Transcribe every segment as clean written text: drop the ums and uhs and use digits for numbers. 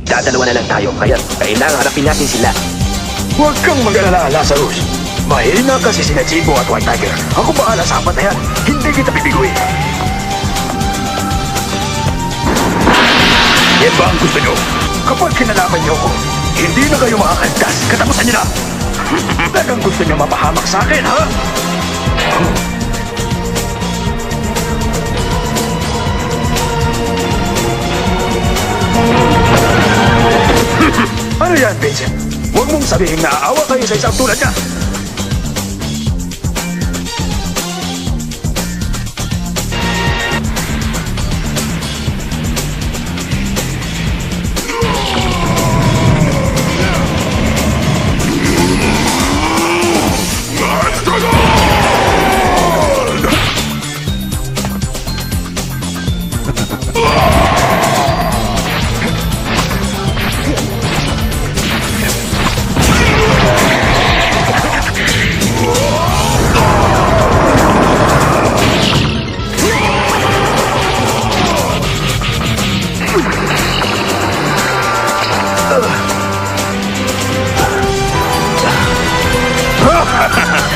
Dadalawa na lang tayo, kaya kailangan harapin natin sila. Huwag kang mag-alala, Lazarus. Mahina kasi sina Chibo at White Tiger. Ako bahala sa apat na yan. Hindi kita bibiguin. Yan ba ang gusto nyo? Kapag kinalaman niyo ako, hindi na kayo makakaltas. Katapusan niyo na. Talagang gusto niyo mapahamak sa akin, ha? Ano yan, Vincent? Huwag mong sabihin na aawa kayo sa isang tulad niya.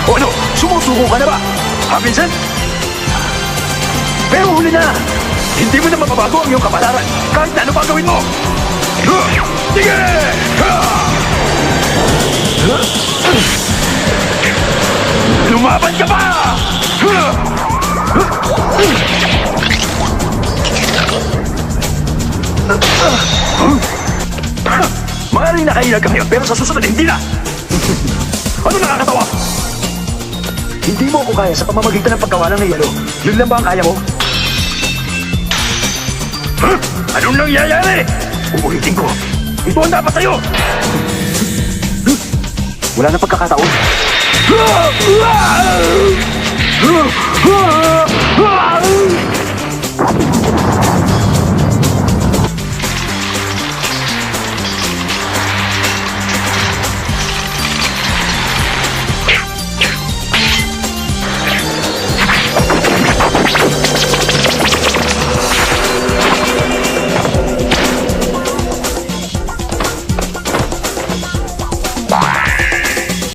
O ano, sumusuko ka na ba? Ha, Vincent? Pero huli na! Hindi mo na mababago ang iyong kapalaran kahit na ano pa gawin mo! Sige! Lumaban ka pa! Maaaring nakainag ka ngayon pero sa susunod hindi na! Ano nakakatawa? Hindi mo ako kaya sa pamamagitan ng paggawa ng yelo. Yun lang ba ang kaya mo? Huh? Anong nangyayari? Uulitin ko. Ito ang dapat sa'yo! Wala na pagkakataon.